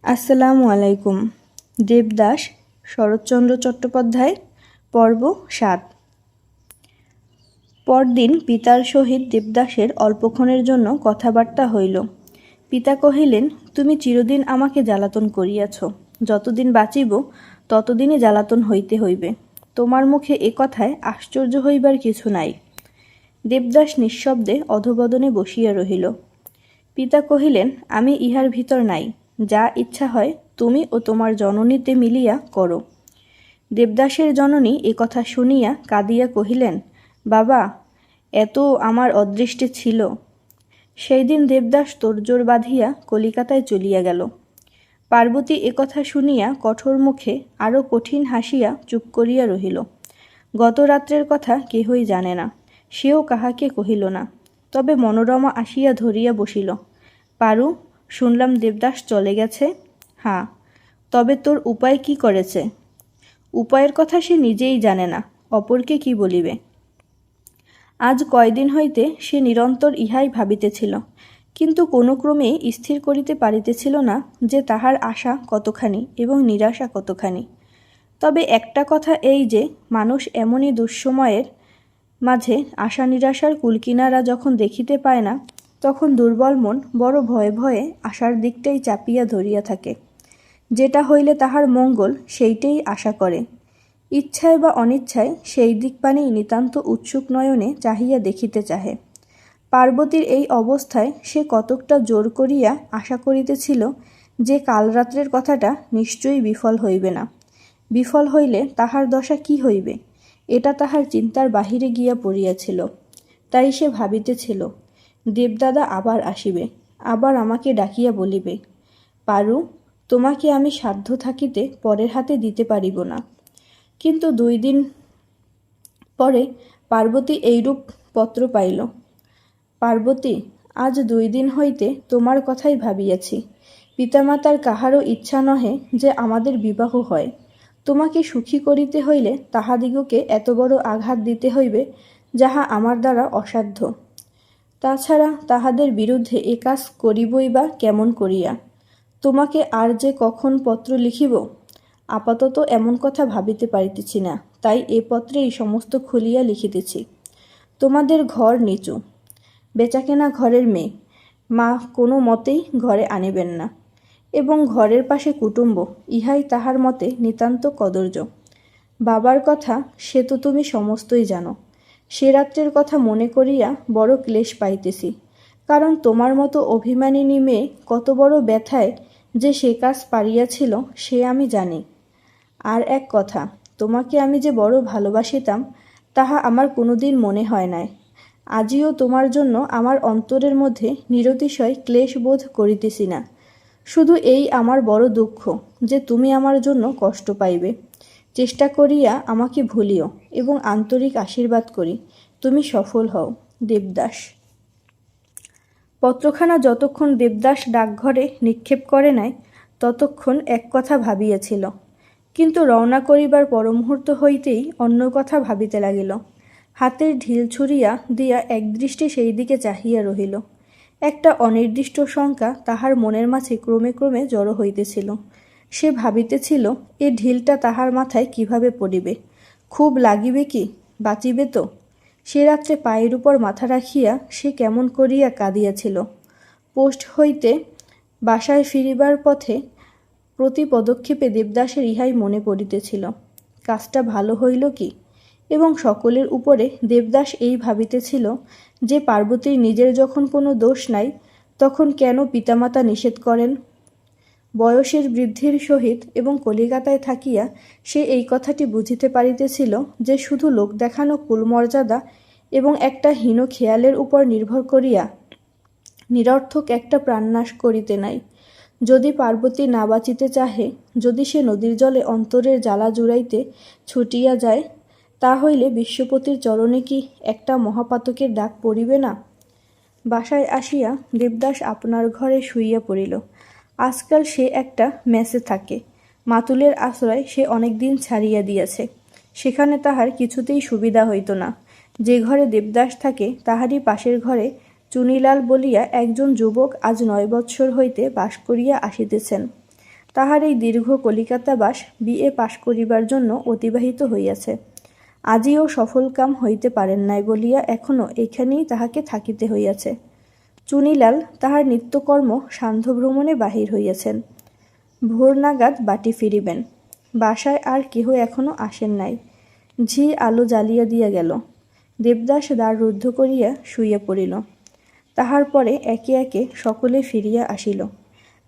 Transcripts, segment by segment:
আসসালামু আলাইকুম। দেবদাস শরৎচন্দ্র চট্টোপাধ্যায়, পর্ব ৭। পরদিন পিতার সহিত দেবদাসের অল্পক্ষণের জন্য কথাবার্তা হইল। পিতা কহিলেন, তুমি চিরদিন আমাকে জ্বালাতন করিয়াছ, যতদিন বাঁচিব ততদিনই জ্বালাতন হইতে হইবে। তোমার মুখে এ কথায় আশ্চর্য হইবার কিছু নাই। দেবদাস নিঃশব্দে অধোবদনে বসিয়া রহিল। পিতা কহিলেন, আমি ইহার ভিতর নাই, যা ইচ্ছা হয় তুমি ও তোমার জননীতে মিলিয়া করো। দেবদাসের জননী এ কথা শুনিয়া কাঁদিয়া কহিলেন, বাবা, এত আমার অদৃষ্টে ছিল। সেই দিন দেবদাস তোড়জোড় বাঁধিয়া কলিকাতায় চলিয়া গেল। পার্বতী এ কথা শুনিয়া কঠোর মুখে আরও কঠিন হাসিয়া চুপ করিয়া রহিল। গত রাত্রের কথা কেহই জানে না, সেও কাহাকে কহিল না। তবে মনোরমা আসিয়া ধরিয়া বসিল। পারু, শুনলাম দেবদাস চলে গেছে। হ্যাঁ, তবে তোর উপায় কি করেছে? উপায়ের কথা সে নিজেই জানে না, অপরকে কি বলিবে। আজ কয়দিন হইতে সে নিরন্তর ইহাই ভাবিতেছিল, কিন্তু কোনো ক্রমেই স্থির করিতে পারিতেছিল না যে তাহার আশা কতখানি এবং নিরাশা কতখানি। তবে একটা কথা এই যে, মানুষ এমনই দুঃসময়ের মাঝে আশা নিরাশার কুলকিনারা যখন দেখিতে পায় না, তখন দুর্বল মন বড় ভয়ে ভয়ে আশার দিকটাই চাপিয়া ধরিয়া থাকে। যেটা হইলে তাহার মঙ্গল, সেইটেই আশা করে। ইচ্ছায় বা অনিচ্ছায় সেই দিক পানেই নিতান্ত উৎসুক নয়নে চাহিয়া দেখিতে চাহে। পার্বতীর এই অবস্থায় সে কতকটা জোর করিয়া আশা করিতেছিল যে কাল রাত্রের কথাটা নিশ্চয়ই বিফল হইবে না। বিফল হইলে তাহার দশা কি হইবে, এটা তাহার চিন্তার বাহিরে গিয়া পড়িয়াছিল। তাই সে ভাবিতেছিল, দেবদাদা আবার আসিবে, আবার আমাকে ডাকিয়া বলিবে, পারু, তোমাকে আমি সাধ্য থাকিতে পরের হাতে দিতে পারিব না। কিন্তু 2 দিন পরে পার্বতী এইরূপ পত্র পাইল। পার্বতী, আজ 2 দিন হইতে তোমার কথাই ভাবিয়াছি। পিতামাতার কাহারও ইচ্ছা নহে যে আমাদের বিবাহ হয়। তোমাকে সুখী করিতে হইলে তাহাদিগকে এত বড় আঘাত দিতে হইবে, যাহা আমার দ্বারা অসাধ্য। তাছাড়া তাহাদের বিরুদ্ধে এ কাজ করিবই বা কেমন করিয়া? তোমাকে আর যে কখন পত্র লিখিব, আপাতত এমন কথা ভাবিতে পারিতেছি না, তাই এ পত্রেই সমস্ত খুলিয়া লিখিতেছি। তোমাদের ঘর নিচু, বেচাকেনা ঘরের মেয়ে, মা কোনো মতেই ঘরে আনিবেন না, এবং ঘরের পাশে কুটুম্ব, ইহাই তাহার মতে নিতান্ত কদর্য। বাবার কথা সে তো তুমি সমস্তই জানো। সে রাত্রের কথা মনে করিয়া বড় ক্লেশ পাইতেছি, কারণ তোমার মতো অভিমানিনী মেয়ে কত বড় ব্যথায় যে সে কাজ পারিয়াছিল সে আমি জানি। আর এক কথা, তোমাকে আমি যে বড় ভালোবাসিতাম তাহা আমার কোনোদিন মনে হয় নাই। আজিও তোমার জন্য আমার অন্তরের মধ্যে নিরতিশয় ক্লেশ বোধ করিতেছি না। শুধু এই আমার বড় দুঃখ যে তুমি আমার জন্য কষ্ট পাইবে। চেষ্টা করিয়া আমাকে ভুলিও এবং আন্তরিক আশীর্বাদ করি তুমি সফল হও। দেবদাস। পত্রখানা যতক্ষণ দেবদাস ডাকঘরে নিক্ষেপ করে নাই, ততক্ষণ এক কথা ভাবিয়াছিল, কিন্তু রওনা করিবার পরমুহূর্ত হইতেই অন্য কথা ভাবিতে লাগিল। হাতের ঢিল ছুড়িয়া দিয়া একদৃষ্টে সেই দিকে চাহিয়া রহিল। একটা অনির্দিষ্ট শঙ্কা তাহার মনের মাঝে ক্রমে ক্রমে জড়ো হইতেছিল। সে ভাবিতেছিল, এ ঢিলটা তাহার মাথায় কিভাবে পড়িবে, খুব লাগিবে কি, বাঁচিবে তো? সে রাত্রে পায়ের উপর মাথা রাখিয়া সে কেমন করিয়া কাঁদিয়াছিল। পোস্ট হইতে বাসায় ফিরিবার পথে প্রতি পদক্ষেপে দেবদাসের ইহাই মনে পড়িতেছিল, কাজটা ভালো হইল কি? এবং সকলের উপরে দেবদাস এই ভাবিতেছিল যে পার্বতীর নিজের যখন কোনো দোষ নাই, তখন কেন পিতামাতা নিষেধ করেন? বয়সের বৃদ্ধির সহিত এবং কলিকাতায় থাকিয়া সে এই কথাটি বুঝিতে পারিতেছিল যে শুধু লোক দেখানো কুলমর্যাদা এবং একটা হীন খেয়ালের উপর নির্ভর করিয়া নিরর্থক একটা প্রাণনাশ করিতে নাই। যদি পার্বতী না বাঁচিতে চাহে, যদি সে নদীর জলে অন্তরের জ্বালা জুড়াইতে ছুটিয়া যায়, তা হইলে বিশ্বপতির চরণে কি একটা মহাপাতকের ডাক পড়িবে না? বাসায় আসিয়া দেবদাস আপনার ঘরে শুইয়া পড়িল। আজকাল সে একটা মেসে থাকে। মাতুলের আশ্রয় সে অনেক দিন ছাড়িয়া দিয়াছে। সেখানে তাহার কিছুতেই সুবিধা হইত না। যে ঘরে দেবদাস থাকে তাহারই পাশের ঘরে চুনিলাল বলিয়া একজন যুবক আজ 9 বৎসর হইতে বাস করিয়া আসিতেছেন। তাহার এই দীর্ঘ কলিকাতাবাস বিএ পাশ করিবার জন্য অতিবাহিত হইয়াছে। আজিও সফলকাম হইতে পারেন নাই বলিয়া এখনও এইখানেই তাহাকে থাকিতে হইয়াছে। চুনিলাল তাহার নিত্যকর্ম সান্ধ্য ভ্রমণে বাহির হইয়াছেন। ভোর নাগাদ বাটি ফিরিবেন। বাসায় আর কেহ এখনও আসেন নাই। ঝি আলো জ্বালিয়া দিয়া গেল। দেবদাস দ্বার রুদ্ধ করিয়া শুইয়া পড়িল। তাহার পরে একে একে সকলে ফিরিয়া আসিল।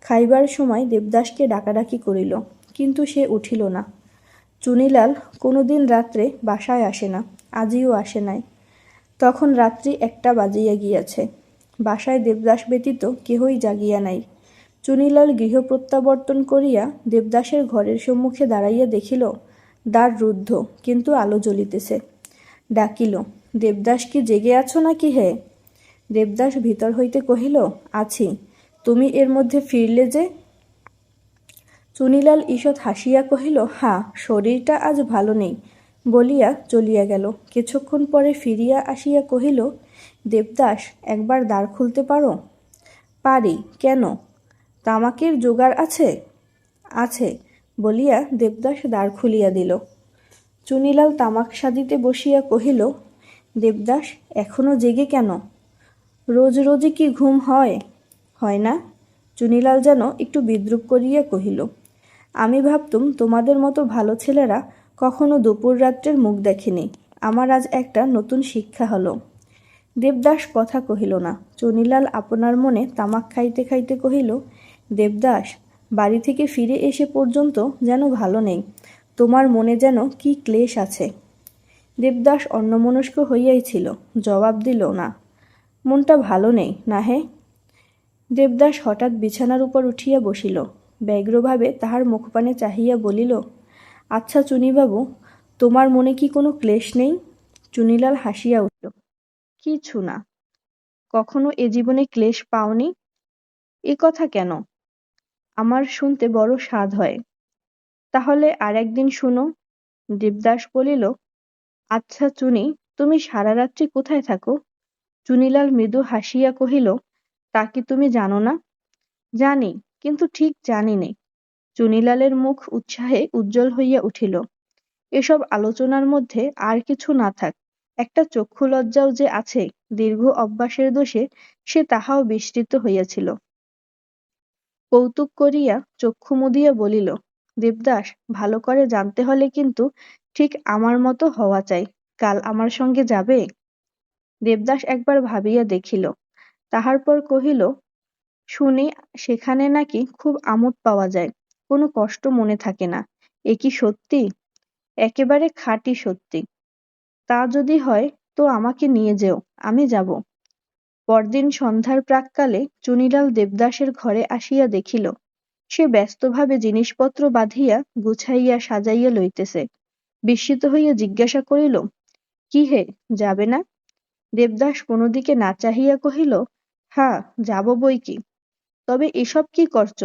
খাইবার সময় দেবদাসকে ডাকাডাকি করিল, কিন্তু সে উঠিল না। চুনিলাল কোনোদিন রাত্রে বাসায় আসে না, আজিও আসে নাই। তখন রাত্রি 1টা বাজিয়া গিয়াছে। বাসায় দেবদাস ব্যতীত কেহই জাগিয়া নাই। চুনিলাল গৃহ প্রত্যাবর্তন করিয়া দেবদাসের ঘরের সম্মুখে দাঁড়াইয়া দেখিল দ্বার রুদ্ধ, কিন্তু আলো জ্বলিতেছে। ডাকিল, দেবদাস, কি জেগে আছো নাকি হে? দেবদাস ভিতর হইতে কহিল, আছি। তুমি এর মধ্যে ফিরলে যে? চুনিলাল ঈষৎ হাসিয়া কহিল, হ্যাঁ, শরীরটা আজ ভালো নেই বলিয়া চলিয়া গেল। কিছুক্ষণ পরে ফিরিয়া আসিয়া কহিল, দেবদাস, একবার দ্বার খুলতে পারো? পারি। কেন? তামাকের জোগাড় আছে? আছে বলিয়া দেবদাস দ্বার খুলিয়া দিল। চুনিলাল তামাক সাজিতে বসিয়া কহিল, দেবদাস, এখনো জেগে কেন? রোজ রোজই কি ঘুম হয়? হয় না। চুনিলাল যেন একটু বিদ্রূপ করিয়া কহিল, আমি ভাবতুম তোমাদের মতো ভালো ছেলেরা কখনো দুপুর রাত্রের মুখ দেখেনি। আমার আজ একটা নতুন শিক্ষা হলো। দেবদাস কথা কহিল না। চুনিলাল আপনার মনে তামাক খাইতে খাইতে কহিল, দেবদাস, বাড়ি থেকে ফিরে এসে পর্যন্ত যেন ভালো নেই। তোমার মনে যেন কি ক্লেশ আছে। দেবদাস অন্যমনস্ক হইয়াই ছিল, জবাব দিল না। মনটা ভালো নেই না হে? দেবদাস হঠাৎ বিছানার উপর উঠিয়া বসিল। ব্যগ্রভাবে তাহার মুখপানে চাহিয়া বলিল, আচ্ছা চুনিবাবু, তোমার মনে কি কোনো ক্লেশ নেই? চুনিলাল হাসিয়া উঠল, কিছু না। কখনো এ জীবনে ক্লেশ পাওনি? এ কথা কেন? আমার শুনতে বড় স্বাদ হয়। তাহলে আর একদিন শুনো। দেবদাস বলিল, আচ্ছা চুনি, তুমি সারা রাত্রি কোথায় থাকো? চুনিলাল মৃদু হাসিয়া কহিল, তা কি তুমি জানো না? জানি, কিন্তু ঠিক জানি নে। চুনিলালের মুখ উৎসাহে উজ্জ্বল হইয়া উঠিল। এসব আলোচনার মধ্যে আর কিছু না থাক, একটা চক্ষু লজ্জাও যে আছে, দীর্ঘ অভ্যাসের দোষে সে তাহাও বিস্মৃত হইয়াছিল। কৌতুক করিয়া চক্ষু মুদিয়া বলিল, দেবদাস, ভালো করে জানতে হলে কিন্তু ঠিক আমার মতো হওয়া চাই। কাল আমার সঙ্গে যাবে? দেবদাস একবার ভাবিয়া দেখিল। তাহার পর কহিল, শুনি সেখানে নাকি খুব আমোদ পাওয়া যায়, কোনো কষ্ট মনে থাকে না। এ কি সত্যি? একেবারে খাঁটি সত্যি। তা যদি হয় তো আমাকে নিয়ে যেও, আমি যাব। পরদিন সন্ধ্যার প্রাক্কালে চুনিলাল দেবদাসের ঘরে আসিয়া দেখিল সে ব্যস্তভাবে জিনিসপত্র বাঁধিয়া গুছাইয়া সাজাইয়া লইতেছে। বিস্মিত হইয়া জিজ্ঞাসা করিল, কি হে, যাবে না? দেবদাস কোনো দিকে না চাহিয়া কহিল, হ্যাঁ, যাব বই কি। তবে এসব কি করছ?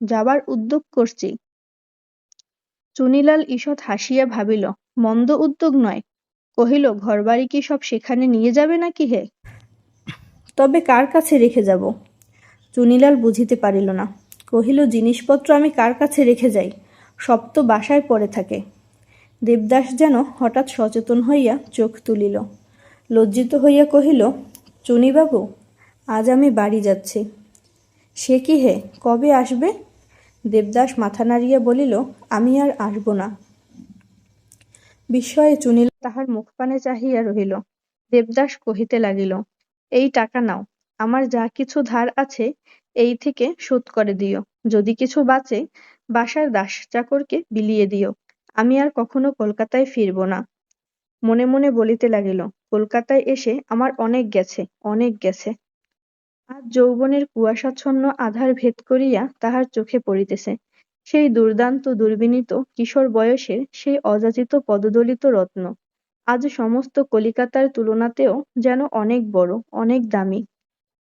যাবার উদ্যোগ করছি। চুনিলাল ঈষৎ হাসিয়া ভাবিল, মন্দ উদ্যোগ নয়। কহিল, ঘরবাড়ি কি সব সেখানে নিয়ে যাবে নাকি হে? তবে কার কাছে রেখে যাব? চুনিলাল বুঝিতে পারিল না। কহিল, জিনিসপত্র আমি কার কাছে রেখে যাই? সব তো বাসায় পড়ে থাকে। দেবদাস যেন হঠাৎ সচেতন হইয়া চোখ তুলিল। লজ্জিত হইয়া কহিল, চুনিবাবু, আজ আমি বাড়ি যাচ্ছি। সে কি হে, কবে আসবে? দেবদাস মাথা নাড়িয়া বলিল, আমি আর আসব না। বিস্ময়ে চুনিলাল তাহার মুখপানে চাহিয়া রহিল। দেবদাস কহিতে লাগিল, এই টাকা নাও, আমার যা কিছু ধার আছে এই থেকে শোধ করে দিও। যদি কিছু বাঁচে বাসার দাস চাকরকে বিলিয়ে দিও। আমি আর কখনো কলকাতায় ফিরব না। মনে মনে বলিতে লাগিল, কলকাতায় এসে আমার অনেক গেছে, অনেক গেছে। আজ যৌবনের কুয়াশাচ্ছন্ন আধার ভেদ করিয়া তাহার চোখে পড়িতেছে সেই দুর্দান্ত দুর্বিনীত কিশোর বয়সের সেই অযাচিত পদদলিত রত্ন। আজ সমস্ত কলিকাতার তুলনাতেও যেন অনেক বড়, অনেক দামি।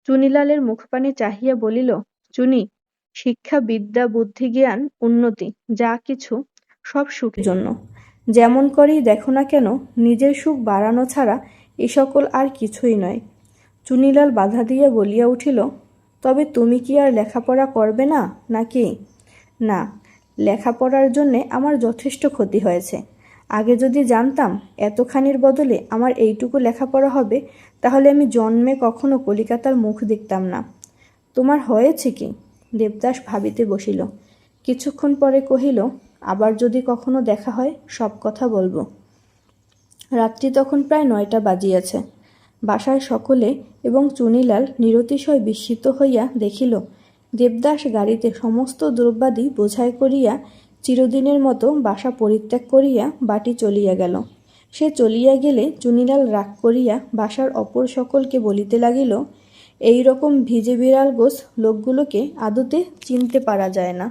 চুনিলালের মুখপানে চাহিয়া বলিল, চুনি, শিক্ষা, বিদ্যা, বুদ্ধি, জ্ঞান, উন্নতি যা কিছু সব সুখের জন্য। যেমন করেই দেখো না কেন, নিজের সুখ বাড়ানো ছাড়া এ সকল আর কিছুই নয়। চুনিলাল বাধা দিয়া বলিয়া উঠিল, তবে তুমি কি আর লেখাপড়া করবে না নাকি? না, লেখাপড়ার জন্যে আমার যথেষ্ট ক্ষতি হয়েছে। আগে যদি জানতাম এতখানির বদলে আমার এইটুকু লেখাপড়া হবে, তাহলে আমি জন্মে কখনো কলিকাতার মুখ দেখতাম না। তোমার হয়েছে কি? দেবদাস ভাবিতে বসিল। কিছুক্ষণ পরে কহিল, আবার যদি কখনো দেখা হয় সব কথা বলবো। রাত্রি তখন প্রায় 9টা বাজিয়াছে। বাসায় সকলে এবং চুনিলাল নিরতিশয় বিস্মিত হইয়া দেখিল দেবদাস গাড়িতে সমস্ত দ্রব্যাদি বোঝাই করিয়া চিরদিনের মতো বাসা পরিত্যাগ করিয়া বাটি চলিয়া গেল। সে চলিয়া গেলে চুনিলাল রাগ করিয়া বাসার অপর সকলকে বলিতে লাগিল, এই রকম ভিজে বিড়াল গোছ লোকগুলোকে আদতে চিনতে পারা যায় না।